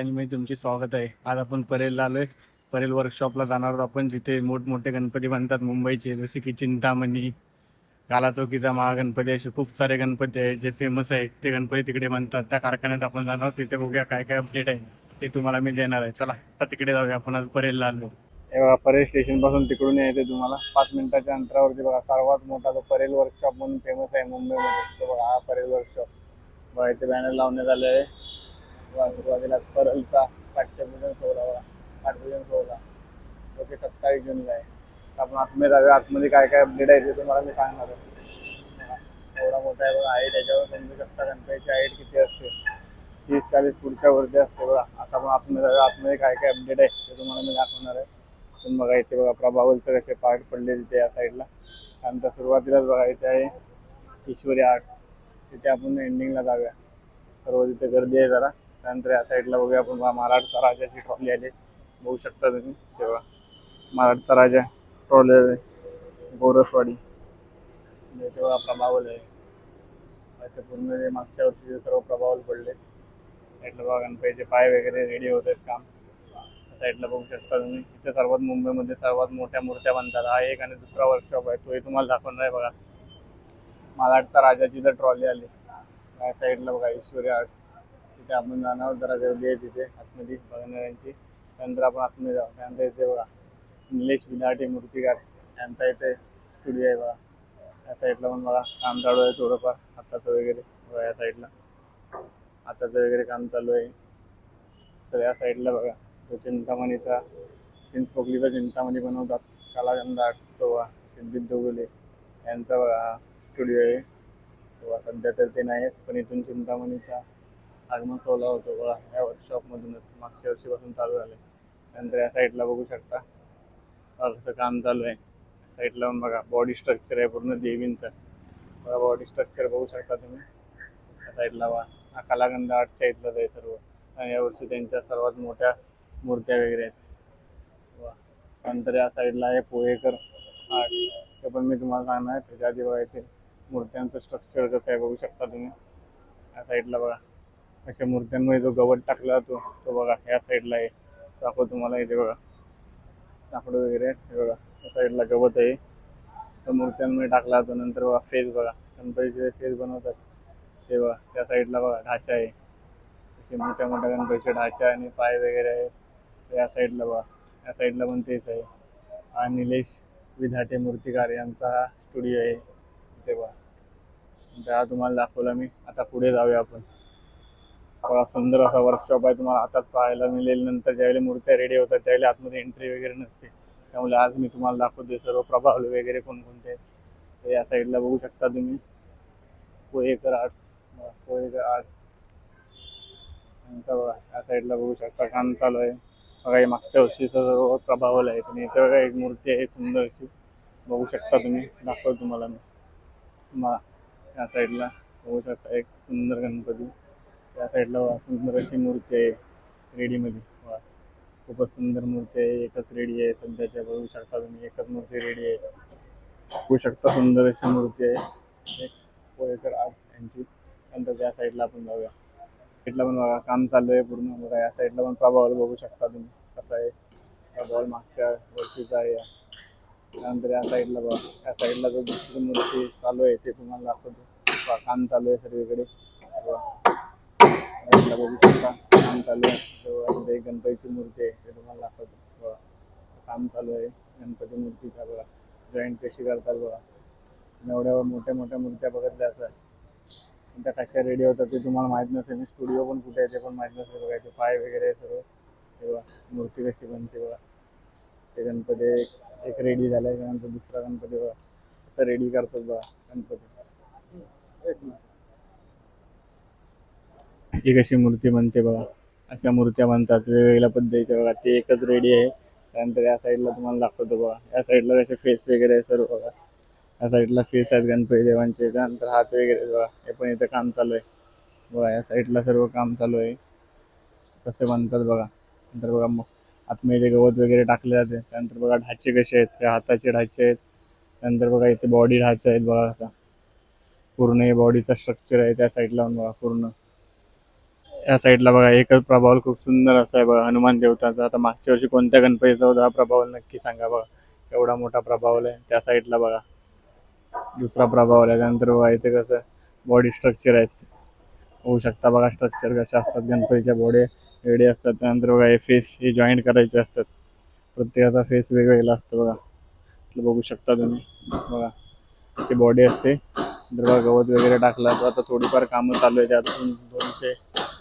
चॅनलमध्ये तुमचे स्वागत आहे. आज आपण परेलला आलोय. परेल वर्कशॉपला जाणार आहोत आपण, जिथे मोठमोठे गणपती बनतात मुंबईचे, जसे की चिंतामणी, काला चौकीचा महागणपती, असे खूप सारे गणपती आहेत जे फेमस आहेत. ते गणपती तिकडे बनतात. त्या कारखान्यात आपण जाणार आहोत. तिथे बघूया काय काय अपडेट आहे ते तुम्हाला मी देणार आहे. चला आता तिकडे जाऊया. आपण आज परेलला आलो. हे बघा, परेल स्टेशन पासून तिकडून यायचं तुम्हाला 5 मिनिटाच्या अंतरावरती. बघा, सर्वात मोठा तो परेल वर्कशॉप म्हणून फेमस आहे मुंबईमध्ये. तो बघा, हा परेल वर्कशॉप. बघा, इथे बॅनर लावण्यात आले आहे. सुरुवातीला परेलचा पाठ्यपूजन सोहळा, पाठपूजन सोहळा ओके 27 जूनला आहे. आपण आतमध्ये जाऊया. आतमध्ये काय काय अपडेट आहे ते तुम्हाला मी सांगणार आहे. एवढा मोठा आहे बघा, हाईट याच्यावर समजू शकता गणपतीची हाईट किती असते. 30-40 फूटच्या वरती असते बघा. आता आपण आतमध्ये जाऊया. आतमध्ये काय काय अपडेट आहे ते तुम्हाला मी दाखवणार आहे. पण बघा, इथे बघा प्रभावलचं कसे पार्ट पडले तिथे या साईडला. त्यानंतर सुरुवातीलाच बघा इथे आहे ईश्वरी आर्ट्स. तिथे आपण एंडिंगला जाऊया. सर्व तिथे गर्दी आहे जरा. त्यानंतर या साईडला बघूया आपण महाराजचा राजाची ट्रॉली आली. बघू शकता तुम्ही तेव्हा महाराजचा राजा ट्रॉली, गोरसवाडी तेव्हा प्रभावल आहे. असे पूर्ण मागच्या वर्षी सर्व प्रभावल पडले. साईडला बघा गणपतीचे पाय वगैरे रेडी होत आहेत काम. साईडला बघू शकता तुम्ही. इथे सर्वात मुंबईमध्ये सर्वात मोठ्या मूर्त्या बनतात. हा एक आणि दुसरा वर्कशॉप आहे, तोही तुम्हाला दाखवणार आहे. बघा, महाराजचा राजाची तर ट्रॉली आली. या साईडला बघा ईश्वरी आर्ट्स. तिथे आपण जाणार, जरा गर्दी आहे तिथे आतमध्ये बघणाऱ्यांची. त्यानंतर आपण आतमध्ये जाऊ. त्यानंतर इथे बघा निलेश विधाटे मूर्तिकार यांचा इथे स्टुडिओ आहे बघा. या साईडला पण बघा काम चालू आहे थोडंफार हाताचं वगैरे. बघा या साईडला हाताचं वगैरे काम चालू आहे. तर या साईडला बघा तो चिंतामणीचा, चिंचपोकलीचा चिंतामणी बनवतात कलागंध आर्ट, तो सिद्धित दोगले यांचा बघा स्टुडिओ आहे. सध्या तर ते नाही आहेत, पण इथून चिंतामणीचा आगमन सोहळा होतो बघा. या वर्कशॉपमधूनच मागच्या वर्षीपासून चालू झालं. नंतर या साईडला बघू शकता कसं काम चालू आहे. साईडला पण बघा बॉडी स्ट्रक्चर आहे पूर्ण देवींचं. बघा बॉडी स्ट्रक्चर बघू शकता तुम्ही. या साईडला बघा हा कलागंध आर्टच्या इथलंच आहे सर्व. आणि यावर्षी त्यांच्या सर्वात मोठ्या मूर्त्या वगैरे आहेत. नंतर या साईडला आहे पोहेकर आर्ट. ते पण मी तुम्हाला सांगणार आहे. त्याच्या आधी बघा इथे मूर्त्यांचं स्ट्रक्चर कसं आहे बघू शकता तुम्ही. या साईडला बघा अशा मूर्त्यांमध्ये जो गवत टाकला जातो तो बघा या साईडला आहे. दाखव तुम्हाला. इथे बघा लाकडं वगैरे हे बघा या साईडला गवत आहे, तर मूर्त्यांमध्ये टाकला जातो. नंतर बघा फेस, बघा गणपतीचे फेस बनवतात ते बघा. त्या साईडला बघा ढाचा आहे, असे मोठ्या मोठ्या गणपतीचे ढाचा आणि पाय वगैरे आहे. या साईडला बघा, या साईडला पण तेच आहे. हा निलेश विधाटे मूर्तिकार यांचा स्टुडिओ आहे इथे बघा. त्या तुम्हाला दाखवला मी. आता पुढे जाऊया आपण. बघा सुंदर असा वर्कशॉप आहे, तुम्हाला आताच पाहायला मिळेल. नंतर ज्यावेळेला मूर्त्या रेडी होतात त्यावेळेला आतमध्ये एंट्री वगैरे नसते. त्यामुळे आज मी तुम्हाला दाखवते सर्व प्रभाव वगैरे कोणकोणते. या साईडला बघू शकता तुम्ही पोहेकर आर्ट्स. पोहेकर आर्ट्स यांचा बघा या साईडला बघू शकता काम चालू आहे. बघा हे मागच्या वर्षीचा सर्व प्रभावल आहे. तुम्ही इथे बघा एक मूर्ती आहे सुंदर अशी, बघू शकता तुम्ही. दाखवतो तुम्हाला मी. या साईडला बघू शकता एक सुंदर गणपती. त्या साईडला सुंदर अशी मूर्ती आहे रेडीमध्ये. खूपच सुंदर मूर्ती आहे. एकच रेडी आहे सध्याच्या. बघू शकता तुम्ही एकच मूर्ती रेडी आहे. बघू शकता सुंदर अशी मूर्ती आहे एक पोहेकर आर्ट्स यांची. नंतर त्या साईडला आपण जाऊया. साईडला पण बघा काम चालू आहे पूर्ण. बघा या साईडला पण प्रभावल बघू शकता तुम्ही कसा आहे. प्रभावल मागच्या वर्षीचा आहे. त्यानंतर या साईडला बघा, या साईडला जो दुसरी मूर्ती चालू आहे ते तुम्हाला दाखवतो. काम चालू आहे सर्वीकडे. बघू शकता काम चालू आहे. एक गणपतीची मूर्ती आहे ते तुम्हाला दाखवतो. बघा काम चालू आहे गणपती मूर्तीचा. बघा जॉईंट कशी करतात बघा. एवढ्या मोठ्या मोठ्या मूर्त्या बघितल्या असं त्या कशा रेडी होतात ते तुम्हाला माहीत नसेल. स्टुडिओ पण कुठे आहे ते पण माहीत नसेल. बघा ते पाय वगैरे सर्व तेव्हा मूर्ती कशी बनते बघा. ते गणपती एक रेडी झालाय, त्यानंतर दुसरा गणपती बघा असं रेडी करतात बघा गणपती. ही कशी मूर्ती बनते बघा. अशा मूर्त्या बनतात वेगवेगळ्या पद्धतीच्या बघा. ते एकच रेडी आहे. त्यानंतर या साईडला तुम्हाला दाखवतो बघा. या साईडला कसे फेस वगैरे आहे सर्व बघा. या साईडला फेस आहेत गणपती देवांचे. त्यानंतर हात वगैरे बघा. हे पण इथं काम चालू आहे बघा. या साईडला सर्व काम चालू आहे कसे बनतात बघा. नंतर बघा मग आतमध्ये गवत वगैरे टाकले जाते. त्यानंतर बघा ढाचे कसे आहेत, त्या हाताचे ढाचे आहेत. त्यानंतर बघा इथे बॉडी ढाचा आहेत बघा. असा पूर्ण हे बॉडीचा स्ट्रक्चर आहे त्या साईडला बघा पूर्ण. या साईडला बघा एकच प्रभावल खूप सुंदर असा आहे बघा, हनुमान देवताचा. आता मागच्या वर्षी कोणत्या गणपतीचा होता हा प्रभावल नक्की सांगा बघा. एवढा मोठा प्रभावल आहे. त्या साईडला बघा दुसरा प्रभावल आहे. त्यानंतर बघा इथे कसं बॉडी स्ट्रक्चर आहेत, होऊ शकता बघा स्ट्रक्चर कशा असतात गणपतीच्या बॉडी वेगळे असतात. त्यानंतर बघा हे फेस हे जॉईंट करायचे असतात, प्रत्येकाचा फेस वेगवेगळा असतो बघा. बघू शकता तुम्ही बघा अशी बॉडी असते. तर बघा गवत वगैरे टाकला तर आता थोडीफार कामं चालू आहे. त्यातून 2 ते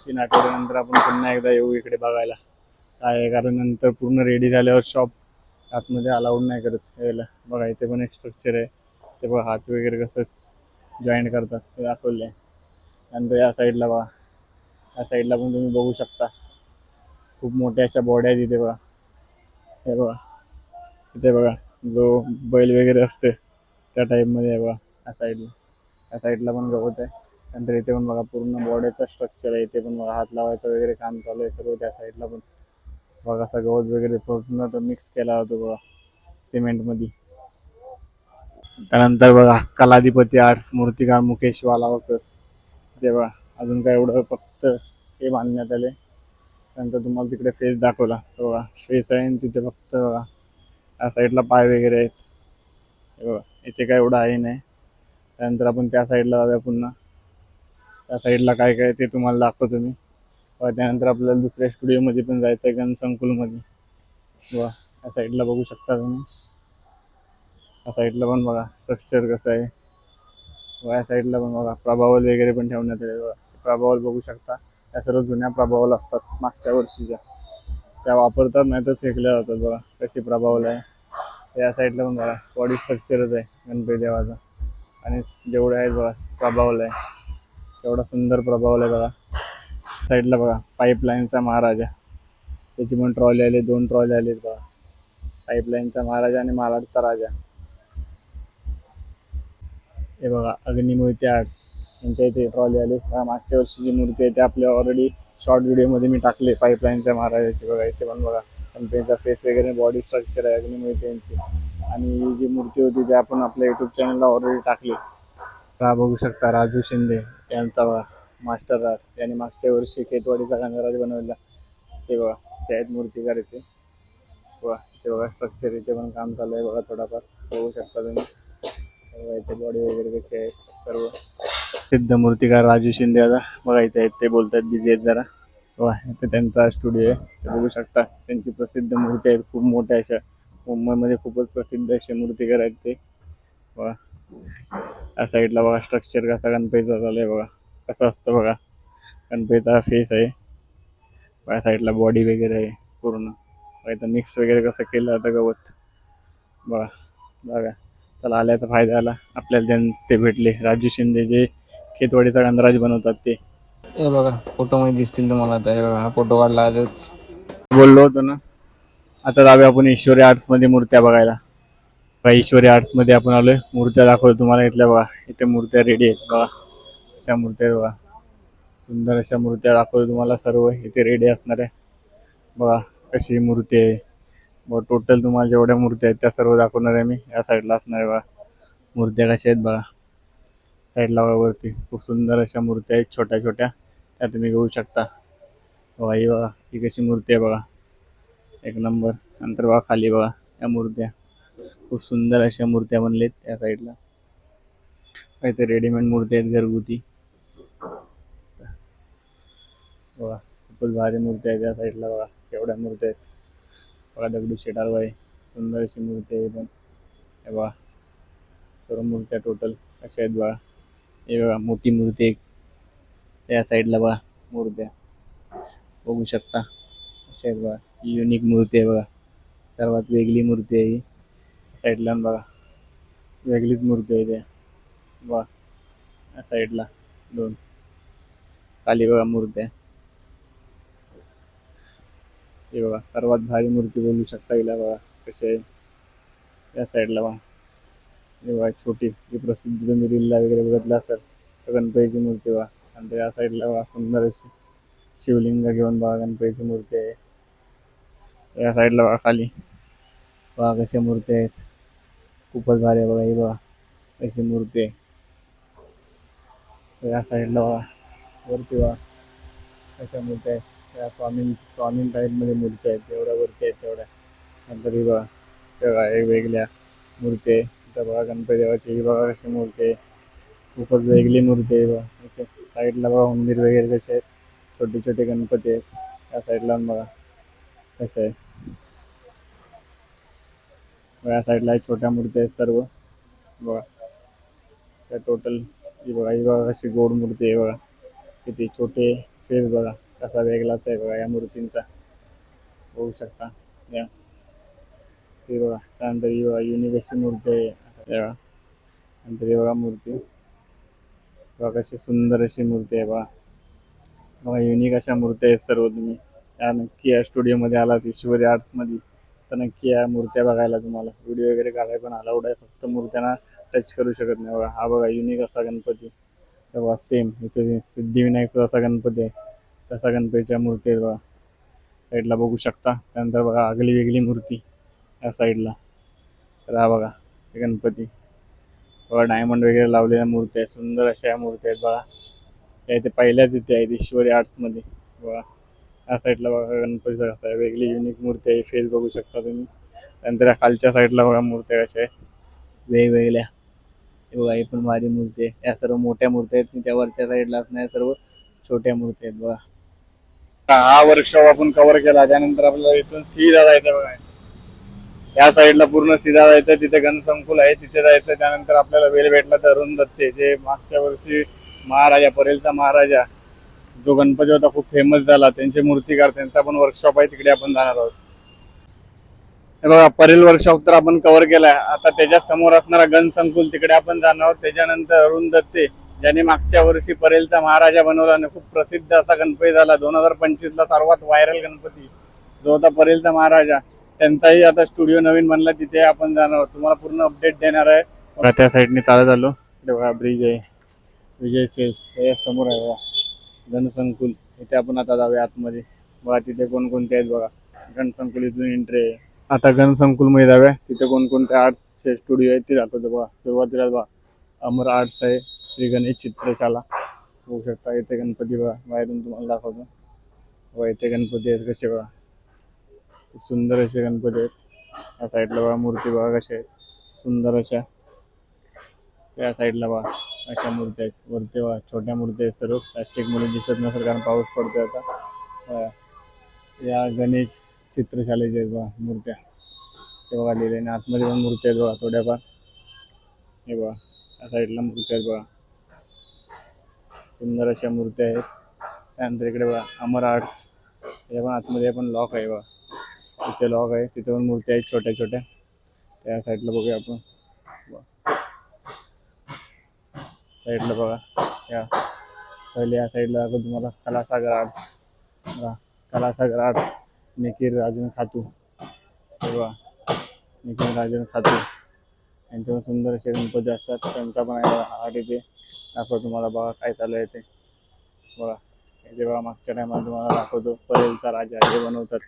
3 आठवड्यानंतर आपण पुन्हा एकदा येऊ इकडे बघायला काय आहे, कारण नंतर पूर्ण रेडी झाल्यावर शॉप आतमध्ये अलाउड नाही करत यायला. बघा इथे पण एक स्ट्रक्चर आहे, ते बघा हात वगैरे कसं जॉईंट करतात ते दाखवले आहे. नंतर या साईडला बघा, या साईडला पण तुम्ही बघू शकता खूप मोठ्या अशा बॉड्या आहेत इथे बघा. हे बघा इथे बघा जो बैल वगैरे असते त्या टाईपमध्ये आहे बघा. या साईडला पण गवत आहे. नंतर इथे पण बघा पूर्ण बॉडीचं स्ट्रक्चर आहे. इथे पण बघा हात लावायचं वगैरे काम चालू आहे सर्व. त्या साईडला पण बघा असा गवत वगैरे पूर्ण तो मिक्स केला होतो बघा सिमेंटमध्ये. त्यानंतर बघा कलाधिपती आर्ट्स मूर्तिकार मुकेश वालावकर. ते बघा अजून काय एवढं फक्त हे बांधण्यात आले. त्यानंतर तुम्हाला तिकडे फेस दाखवला बघा, फेस आहे आणि तिथे फक्त बघा या साईडला पाय वगैरे आहेत. हे बघा इथे काय एवढं आहे नाही. त्यानंतर आपण त्या साईडला जाऊया पुन्हा. त्या साईडला काय काय ते तुम्हाला दाखवतो मी. त्यानंतर आपल्याला दुसऱ्या स्टुडिओमध्ये पण जायचं आहे गणसंकुलमध्ये बघा. या साईडला बघू शकता तुम्ही. या साईडला पण बघा स्ट्रक्चर कसं आहे. या साईडला पण बघा प्रभावल वगैरे पण ठेवण्यात आले बघा. प्रभावल बघू शकता. त्या सर्व जुन्या प्रभावल असतात मागच्या वर्षीच्या, त्या वापरतात नाही तर फेकल्या जातात बघा. कशी प्रभावल आहे. या साईडला पण बघा बॉडी स्ट्रक्चरच आहे गणपती देवाचा. आणि जेवढे आहेत बघा प्रभावल आहे तेवढा सुंदर प्रभावल आहे बघा. साईडला बघा पाईपलाईनचा महाराजा, त्याची पण ट्रॉली आली, 2 ट्रॉली आलीत बघा. पाईपलाईनचा महाराजा आणि मालाडचा राजा. हे बघा अग्निमूर्ती आर्ट्स यांच्या इथे ट्रॉली आली. मागच्या वर्षीची मूर्ती आहे ते आपल्या ऑलरेडी शॉर्ट व्हिडिओमध्ये मी टाकले पाईपलाईनच्या महाराजाची बघा. इथे पण बघा गणपतीचा फेस वगैरे बॉडी स्ट्रक्चर आहे अग्निमूर्ती यांची. आणि ही जी मूर्ती होती ती आपण आपल्या यूट्यूब चॅनलला ऑलरेडी टाकली. हा बघू शकता राजू शिंदे यांचा बघा मास्टर आर्ट. त्यांनी मागच्या वर्षी केतवाडीचा गणराज बनवला ते बघा. ते आहेत मूर्तिकार इथे बघा. ते बघा स्ट्रक्चर इथे पण काम चालू आहे बघा थोडाफार, बघू शकता तुम्ही. इथे बॉडी वगैरे कशी आहे सर्व. सिद्ध मूर्तिकार राजू शिंदे आता बघा इथे आहेत, ते बोलतात बिझी आहेत जरा बघा. इथे त्यांचा स्टुडिओ आहे, ते बघू शकता. त्यांची प्रसिद्ध मूर्ती आहेत खूप मोठ्या अशा, मुंबईमध्ये खूपच प्रसिद्ध असे मूर्तिकार आहेत ते बघा. या साईडला बघा स्ट्रक्चर कसा गणपतीचा चालू आहे बघा, कसं असतं बघा गणपतीचा फेस आहे. या साईडला बॉडी वगैरे आहे पूर्ण. इथं मिक्स वगैरे कसं केलं जातं गवत बघा. बघा त्याला आल्याचा फायदा आला आपल्याला. ते भेटले राजू शिंदे जे खेतवाडीचा गणराज बनवतात ते. हे बघा फोटोमध्ये दिसतील तुम्हाला आता. हे बघा हा फोटो काढला आजच, बोललो होतो ना. आता जाऊया आपण ईश्वरी आर्ट्समध्ये मूर्त्या बघायला. ईश्वरी आर्ट्समध्ये आपण आलोय, मूर्त्या दाखवतो तुम्हाला इथल्या बघा. इथे मूर्त्या रेडी आहेत बघा, अशा मूर्त्या आहेत बघा. सुंदर अशा मूर्त्या दाखवतो तुम्हाला सर्व इथे रेडी असणार आहे बघा. कशी मूर्ती आहे बघा. टोटल तुम्हाला जेवढ्या मूर्त्या आहेत त्या सर्व दाखवणार आहे मी. या साईडला असणार आहे बघा मूर्त्या कशा आहेत बघा. साईडला बघा वरती खूप सुंदर अशा मूर्त्या आहेत छोट्या छोट्या, त्या तुम्ही घेऊ शकता बघा. ही बघा ही कशी मूर्ती आहे बघा, एक नंबर. नंतर बघा खाली बघा या मूर्त्या खूप सुंदर अशा मूर्त्या बनलेत त्या साईडला. काहीतरी रेडीमेड मूर्ती आहेत घरगुती बघा. खूपच भारी मूर्ती आहे त्या साईडला बघा. एवढ्या मूर्त्या आहेत बघा. दगडूशेठ हलवाई सुंदर अशी मूर्ती आहे पण हे बघा. सर्व मूर्त्या टोटल अशा आहेत बघा. हे बघा मोठी मूर्ती एक त्या साईडला बघा मूर्त्या बघू शकता अशा आहेत बघा. युनिक मूर्ती आहे बघा, सर्वात वेगळी मूर्ती आहे ही. साईडला बघा वेगळीच मूर्ती आहे त्या बघा. या साईडला 2 खाली बघा मूर्त्या. हे बघा सर्वात भारी मूर्ती बोलू शकता हिला बघा कशी आहे. या साईडला बघा हे बघा छोटी जी प्रसिद्ध तुम्ही रीलला वगैरे बघितलं असेल तर गणपतीची मूर्ती बघा. आणि या साईडला बघा सुंदर अशी शिवलिंग घेऊन बघा गणपतीची मूर्ती आहे. या साईडला बघा खाली बघा कशा मूर्ती आहेत, खूपच भारी आहे बघा. ही बघा कशी मूर्ती आहे. या साईडला बघा वरती बघा अशा मूर्त्या आहेत. त्या स्वामी टाईपमध्ये मूर्त्या आहेत, तेवढ्या वरती आहेत तेवढ्या. नंतर ही बघा तेव्हा वेगवेगळ्या मूर्ती आहे. तर बघा गणपती देवाची ही बघा कशी मूर्ती आहे, खूपच वेगळी मूर्ती आहे बघा. इथे साईडला बघा मंदिर वगैरे कसे आहेत, छोटे छोटे गणपती आहेत. त्या साईडला बघा कसं आहे, या साईडला छोट्या मूर्ती आहेत सर्व बघा. त्या टोटल ही बघा कशी गोड मूर्ती आहे बघा, किती छोटे फेस बघा कसा वेगळाच आहे बघा या मूर्तींचा, होऊ शकता या. ते बघा त्यानंतर ही बघा युनिक अशी मूर्ती आहे हे बघा. नंतर ही बघा मूर्ती बघा कशी सुंदर अशी मूर्ती आहे बघा. बघा युनिक अशा मूर्त्या आहेत सर्व. तुम्ही या नक्की या स्टुडिओमध्ये आलात ईश्वरी आर्ट्समध्ये तर नक्की या मूर्त्या बघायला. तुम्हाला व्हिडिओ वगैरे काढायला पण अलाउड आहे, फक्त मूर्त्यांना टच करू शकत नाही बघा. हा बघा युनिक असा गणपती तेव्हा सेम इथे सिद्धिविनायकचा जसा गणपती आहे तसा गणपतीच्या मूर्ती आहे बघा, साईडला बघू शकता. त्यानंतर बघा आगली वेगळी मूर्ती या साईडला. तर हा बघा ते गणपती बघा, डायमंड वगैरे लावलेल्या मूर्ती आहेत, सुंदर अशा या मूर्ती आहेत बघा. या इथे पहिल्याच इथे आहेत ईश्वरी आर्ट्समध्ये बघा. या साईडला बघा गणपतीचा कसा आहे, वेगळी युनिक मूर्ती आहे, फेस बघू शकता तुम्ही. त्यानंतर या खालच्या साईडला बघा मूर्त्या कशा आहेत वेगवेगळ्या. हे बघा ही पण भारी मूर्ती आहे. या सर्व मोठ्या मूर्त्या आहेत, त्या वरच्या साईडला असणाऱ्या सर्व छोट्या मूर्ती आहेत बघा. हा वर्कशॉप आपण कव्हर केला. त्यानंतर आपल्याला इथून सीधा जायचं बघा, या साईडला पूर्ण सीधा जायचं, तिथे गणसंकुल आहे तिथे जायचं. त्यानंतर आपल्याला वेळ भेटला तर अरुण दत्ते, जे मागच्या वर्षी महाराजा परेलचा महाराजा जो गणपती होता खूप फेमस झाला, त्यांचे मूर्तिकार, त्यांचा पण वर्कशॉप आहे, तिकडे आपण जाणार आहोत. हे बघा परेल वर्कशॉप तर आपण कव्हर केलाय. आता त्याच्या समोर असणारा गणसंकुल तिकडे आपण जाणार आहोत. त्याच्यानंतर अरुण दत्ते ज्यांनी मागच्या वर्षी परेलचा महाराजा बनवला आणि खूप प्रसिद्ध असा गणपती झाला 2025 ला सर्वात व्हायरल गणपती जो होता परेलचा महाराजा, त्यांचाही आता स्टुडिओ नवीन बनला, तिथे आपण जाणार आहोत. तुम्हाला पूर्ण अपडेट देणार आहे. त्या साईडने चालत आलो, बघा ब्रिज आहे, विजय सेल्स हे समोर आहे बघा गणसंकुल. इथे आपण आता जाऊया आतमध्ये बघा, तिथे कोणकोणते आहेत बघा. गणसंकुल इथून एंट्री आहे. आता गणसंकुल मध्ये जाऊया, तिथे कोणकोणते आर्ट्सचे स्टुडिओ आहेत ते दाखवतो बघा. सुरुवातीला बघा अमर आर्ट्स आहे, श्री गणेश चित्रशाला होऊ शकता. इथे गणपती बघा बाहेरून तुम्हाला दाखवतो बघा. इथे गणपती आहेत कसे बघा, खूप सुंदर असे गणपती आहेत. या साईडला बघा मूर्ती बघा कशा आहेत सुंदर अशा. त्या साईडला बघा अशा मूर्ती आहेत. वरती बघा छोट्या मूर्ती आहेत सर्व, प्लॅस्टिक मध्ये दिसत नसेल कारण पाऊस पडतोय आता. या गणेश चित्रशालेचे आहेत बघा मूर्त्या, ते बघा लिहिले. आणि आतमध्ये पण मूर्ती आहेत बघा थोड्याफार. हे बघा या साईडला मूर्ती आहेत बघा, सुंदर अशा मूर्ती आहेत. त्यानंतर इकडे बघा अमर आर्ट्स, हे पण आतमध्ये पण लॉक आहे बघा, तिथे लॉक आहे, तिथे पण मूर्ती आहेत छोट्या छोट्या. त्या साईडला बघूया आपण साईडला बघा. या पहिले या साईडला दाखवतो तुम्हाला कलासागर आर्ट्स बघा. कलासागर आर्ट्स निखिल राजन खातू, हे बघा निखिल राजन खातू यांच्यावर सुंदर असे गणपती असतात, त्यांचा पण आहे आर्ट इथे दाखवतो तुम्हाला बघा काय चालू आहे ते बघा. इथे बघा मागच्या टायमाला तुम्हाला दाखवतो परेलचा राजा हे बनवतात,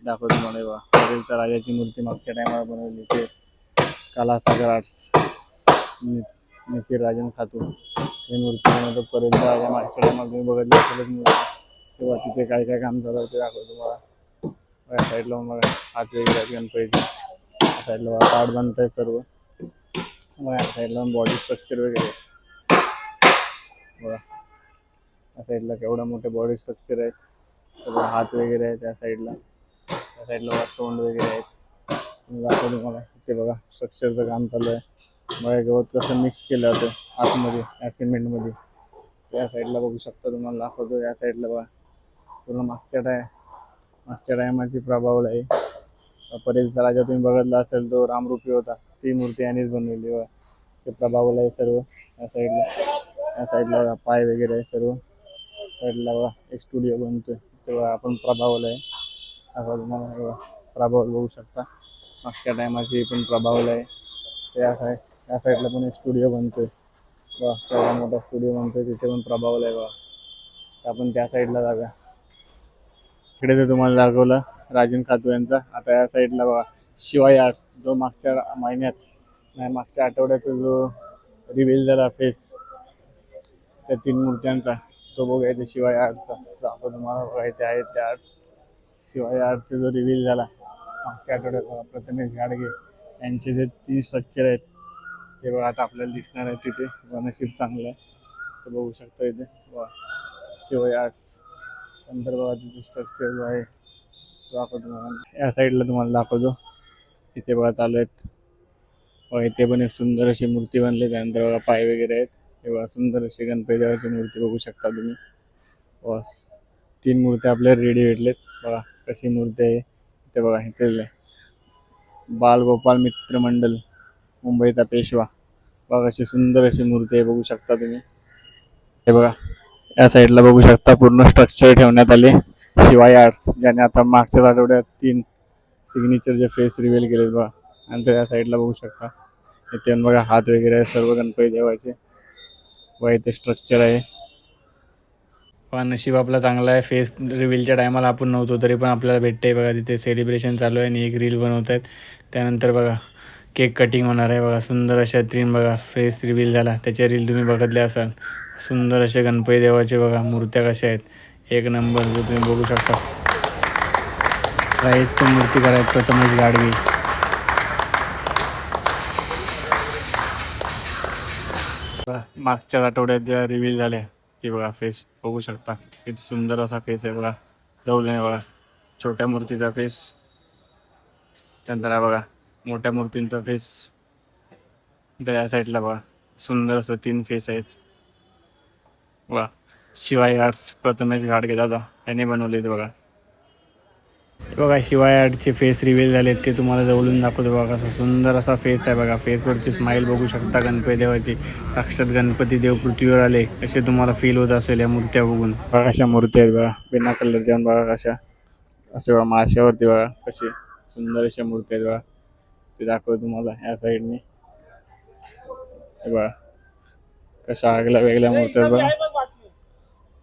दाखवतो तुम्हाला बघा. परेलचा राजाची मूर्ती मागच्या टायमाला बनवली ते कलासागर आर्ट्स निखिल राजन खातू ही मूर्ती बनवतात. परेलचा राजा मागच्या टायमाला तुम्ही बघितली असेलच मूर्ती तेव्हा. तिथे काय काय काम चालू आहे ते दाखवतो तुम्हाला. साईडला बघा हात वगैरे आहेत गणपतीचे. साईडला बघा कार्ड बनत आहे सर्व बघा. साईडला बॉडी स्ट्रक्चर वगैरे बघा. या साईडला केवढा मोठे बॉडी स्ट्रक्चर आहेत, सगळं हात वगैरे आहेत त्या साईडला. त्या साईडला बघा तोंड वगैरे आहेत, दाखवतो तुम्हाला. ते बघा स्ट्रक्चरचं काम चालू आहे बघा. गवत कसं मिक्स केलं जातं आतमध्ये या सिमेंटमध्ये. त्या साईडला बघू शकता तुम्हाला दाखवतो. या साईडला बघा पूर्ण मागच्या टायमाची प्रभाव आहे. परेलचा राजा तुम्ही बघितला असेल, तो रामरूपी होता, ती मूर्ती यांनीच बनवली बघा. ते प्रभावला आहे सर्व. या साईडला बघा पाय वगैरे आहे सर्व. साईडला बघा एक स्टुडिओ बनतोय तेव्हा आपण प्रभावला आहे, आता तुम्हाला बघा प्रभावल बघू शकता. मागच्या टायमाची पण प्रभावला आहे. त्या साईडला पण एक स्टुडिओ बनतोय बघा, केवढा मोठा स्टुडिओ बनतोय, तिथे पण प्रभावला आहे बघा. आपण त्या साईडला जाऊया. इकडे ते तुम्हाला दाखवलं राजन खातू यांचा. आता या साईडला बघा शिवाय आर्ट्स, जो मागच्या महिन्यात नाही मागच्या आठवड्यात जो रिव्हील झाला फेस त्या 3 मूर्त्यांचा, तो बघूया इथे शिवाय आर्टचा. जो आपण तुम्हाला बघायचे आहे त्या आर्ट्स शिवाय आर्टचा जो रिव्हील झाला मागच्या आठवड्यात प्रथमेश गाडगे यांचे जे 3 स्ट्रक्चर आहेत ते बघा आता आपल्याला दिसणार आहे तिथे. नशीब चांगलं आहे ते बघू शकता इथे. वा शिवाय आर्ट्स नंतर बघा तिथे स्ट्रक्चर जो आहे तो आपण तुम्हाला या साईडला तुम्हाला दाखवतो. इथे बघा चालू आहेत. बघा इथे पण एक सुंदर अशी मूर्ती बनली. त्यानंतर बघा पाय वगैरे आहेत. हे बघा सुंदर अशी गणपती देवाची मूर्ती बघू शकता तुम्ही. वा 3 मूर्त्या आपल्याला रेडी भेटलेत. बघा कशी मूर्ती आहे इथे. बघा इथे बालगोपाल मित्र मंडल मुंबईचा पेशवा. बघा अशी सुंदर अशी मूर्ती आहे बघू शकता तुम्ही. हे बघा या साईडला बघू शकता पूर्ण स्ट्रक्चर ठेवण्यात आले शिवाय आर्ट्स ज्याने आता मागच्याच आठवड्यात 3 सिग्नेचरचे फेस रिव्हील केले. बघा नंतर या साईडला बघू शकता इथे बघा हात वगैरे आहे सर्व गणपती देवाचे. व इथे स्ट्रक्चर आहे. पण नशीब आपला चांगला आहे. फेस रिव्हीलच्या टायमाला आपण नव्हतो तरी पण आपल्याला भेटते. बघा तिथे सेलिब्रेशन चालू आहे आणि एक रील बनवत आहेत. त्यानंतर बघा केक कटिंग होणार आहे. बघा सुंदर अशा 3 बघा फेस रिव्हील झाला त्याच्या रील तुम्ही बघितले असाल. सुंदर असे गणपती देवाचे बघा मूर्त्या कशा आहेत एक नंबर जो तुम्ही बघू शकता. राईज मूर्ती करायचं प्रथमेश गाडगे. मागच्याच आठवड्यात ज्या रिव्हील झाल्या ते बघा फेस बघू शकता. किती सुंदर असा फेस आहे बघा. जवळ बघा छोट्या मूर्तीचा फेस. त्यानंतर हा बघा मोठ्या मूर्तींचा फेस. तर या साईडला बघा सुंदर असं 3 फेस आहेत. वा शिवाय आर्ट्स प्रथमेश गाडगे दादा यांनी बनवले बघा. बघा शिवाय आर्टचे फेस रिव्हील झाले ते तुम्हाला जवळून दाखवतो. बघा कसा सुंदर असा फेस आहे बघा. फेसवरची स्माईल बघू शकता गणपती देवाची. साक्षात गणपती देव पृथ्वीवर आले असे तुम्हाला फील होत असेल या मूर्त्या बघून. बघा कशा मूर्ती आहेत बघा बिना कलरच्या. बघा कशा असे बघा माशावरती बघा कशी सुंदर अशा मूर्ती आहेत बघा. ते दाखवतो तुम्हाला या साईडने. बघा कशा आगल्या वेगळ्या मूर्त्या आहेत बघा.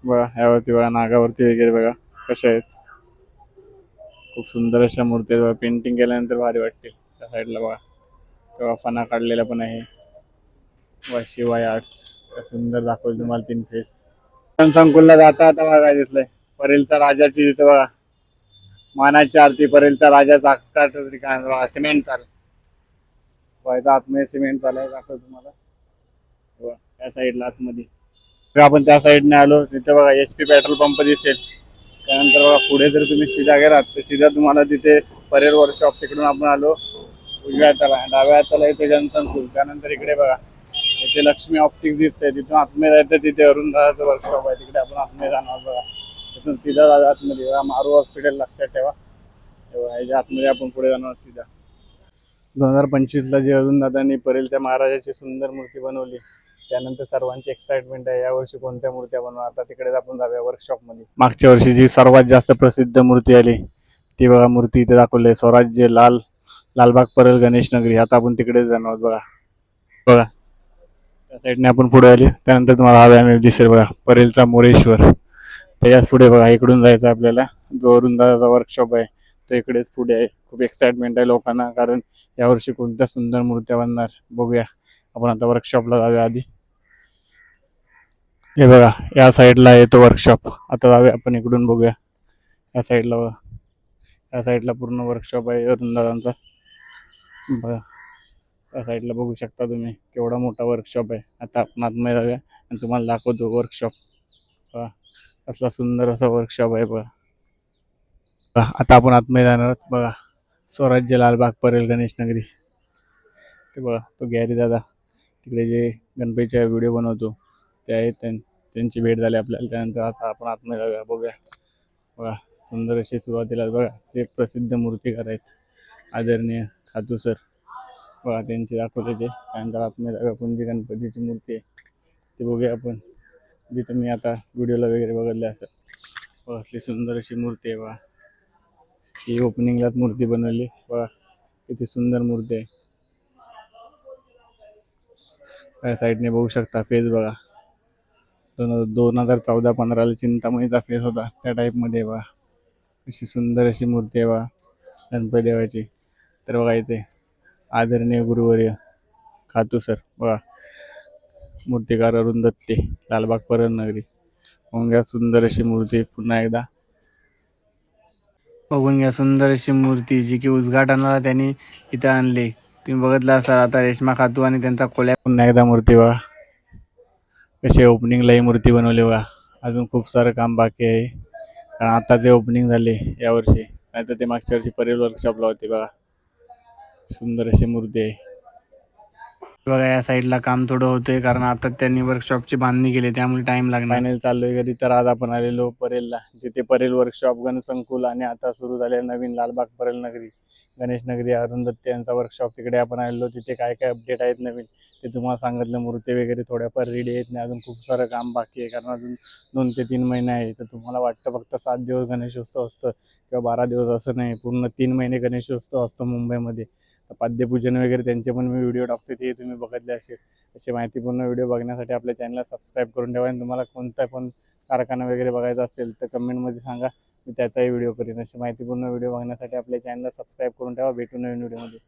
बघा ह्यावरती बघा नागावरती वगैरे बघा कशा आहेत. खूप सुंदर अशा मूर्ती आहेत. पेंटिंग केल्यानंतर भारी वाटतील. त्या साईडला बघा तेव्हा फणा काढलेला पण आहे. वा शिवाय आर्ट्स सुंदर दाखवलं तुम्हाला 3 फेस. संकुलला जाता आता बघा काय दिसलंय परेलचा राजाची तिथे बघा मानाची आरती. परेलचा राजाचा काय सिमेंट चालू व्हायचा आतमध्ये सिमेंट चालू दाखव तुम्हाला. त्या साईडला आतमध्ये आपण त्या साईडने आलो तिथे बघा HP पेट्रोल पंप दिसेल. त्यानंतर बघा पुढे जर तुम्ही सीधा गेलात तर सीधा तुम्हाला तिथे परेल वर्कशॉप तिकडून आपण आलो उजव्या हाताला. डाव्या हाताला इथे जॉन्सन स्कूल. त्यानंतर इकडे बघा इथे लक्ष्मी ऑप्टिक्स दिसते. तिथून आतमध्ये जायचं तिथे अरुण दादाचं वर्कशॉप आहे. तिकडे आपण आतमध्ये जाणार बघा. तिथून सीधा जाऊया आतमध्ये. बघा मारू हॉस्पिटल लक्षात ठेवा. तेव्हा ह्याच्या आतमध्ये आपण पुढे जाणार सीधा. 2025ला जे अरुण दादांनी परेलच्या महाराजाची सुंदर मूर्ती बनवली त्यानंतर सर्वांची एक्साइटमेंट आहे यावर्षी कोणत्या मूर्त्या बनवा. आता तिकडेच आपण जाऊया वर्कशॉपमध्ये. मागच्या वर्षी जी सर्वात जास्त प्रसिद्ध मूर्ती आली ती बघा मूर्ती इथे दाखवली. स्वराज्य लालबाग परल गणेश नगरी. आता आपण तिकडेच जाणार बघा. बघा त्या साईडने आपण पुढे आली. त्यानंतर तुम्हाला हा व्यायाम दिसेल बघा परेलचा मोरेश्वर. त्याच्याच पुढे बघा इकडून जायचं आपल्याला. जो अरुण दादाचा वर्कशॉप आहे तो इकडेच पुढे आहे. खूप एक्साइटमेंट आहे लोकांना कारण यावर्षी कोणत्या सुंदर मूर्त्या बनणार बघूया. आपण आता वर्कशॉपला जाऊया आधी. हे बघा या साईडला आहे तो वर्कशॉप. आता जाऊया आपण इकडून बघूया. या साईडला बघा या साईडला पूर्ण वर्कशॉप आहे अरुण दादांचा. बघा त्या साईडला बघू शकता तुम्ही केवढा मोठा वर्कशॉप आहे. आता आपण आतमध्ये जाऊया आणि तुम्हाला दाखवतो वर्कशॉप. बघा कसला सुंदर असा वर्कशॉप आहे बघा. आता आपण आतमध्ये जाणार आहोत. बघा स्वराज्य लालबाग परेल गणेश नगरी. ते बघा तो गॅरी दादा तिकडे जे गणपतीचा व्हिडिओ बनवतो ते आहेत. त्यांची भेट झाली आपल्याला. त्यानंतर आता आपण आतमध्ये जाऊया बघूया. बघा सुंदर अशी सुरुवातीला बघा जे प्रसिद्ध मूर्तिकार आहेत आदरणीय खातू सर बघा त्यांची दाखवले ते. त्यानंतर आतमध्ये जाऊया आपण जी गणपतीची मूर्ती आहे ती बघूया आपण जी तुम्ही आता व्हिडिओला वगैरे बघितले असेल. बघा असली सुंदर अशी मूर्ती आहे बघा. ही ओपनिंगलाच मूर्ती बनवली बघा किती सुंदर मूर्ती आहे. त्या साईडने बघू शकता फेस बघा 2014-15ला चिंतामणीचा फेस होता त्या टाईपमध्ये बघा अशी सुंदर अशी मूर्ती आहे बघा गणपती देवाची. तर बघा इथे आदरणीय गुरुवर्य खातू सर बघा मूर्तिकार अरुण दत्ते लालबाग परल नगरी. बघून घ्या सुंदर अशी मूर्ती पुन्हा एकदा बघून घ्या सुंदर अशी मूर्ती जी की उद्घाटनाला त्यांनी इथं आणली. तुम्ही बघितलं असाल आता रेश्मा खातू आणि त्यांचा कोल्या. पुन्हा एकदा मूर्ती बघा कशी ओपनिंगला ही मूर्ती बनवली बघा. अजून खूप सारं काम बाकी आहे कारण आता जे ओपनिंग झाले यावर्षी, नाहीतर ते मागच्या वर्षी परेल वर्कशॉपला होती बघा. सुंदर अशी मूर्ती आहे बघा. या साईडला काम थोडं होतंय कारण आता त्यांनी वर्कशॉपची बांधणी केली त्यामुळे टाइम लागणार. फायनल चालू आहे घरी. तर आज आपण आलेलो परेलला, जिथे परेल वर्कशॉप गणसंकुल आणि आता सुरू झाले नवीन लालबाग परेल नगरी गणेश नगरी अरुण दत्ते यांचा वर्कशॉप, तिकडे आपण आलेलो. तिथे काय काय अपडेट आहेत नवीन ते तुम्हाला सांगितलं. मूर्ती वगैरे थोड्याफार रेडी आहेत नाही, अजून खूप सारं काम बाकी आहे कारण अजून 2 ते 3 महिने आहे. तर तुम्हाला वाटतं फक्त 7 दिवस गणेशोत्सव असतं किंवा 12 दिवस, असं नाही. पूर्ण 3 महिने गणेशोत्सव असतो मुंबईमध्ये. पाद्यपूजन वगैरे त्यांचे पण मी व्हिडिओ टाकतो, ते तुम्ही बघितले असेल. असे माहितीपूर्ण व्हिडिओ बघण्यासाठी आपल्या चॅनलला सबस्क्राईब करून ठेवा. आणि तुम्हाला कोणता पण कारखाना वगैरे बघायचा असेल तर कमेंटमध्ये सांगा, मी त्याचाही व्हिडिओ करीन. अशी माहितीपूर्ण व्हिडिओ बघण्यासाठी आपल्या चॅनलला सबस्क्राईब करून ठेवा. भेटू नवीन व्हिडिओमध्ये.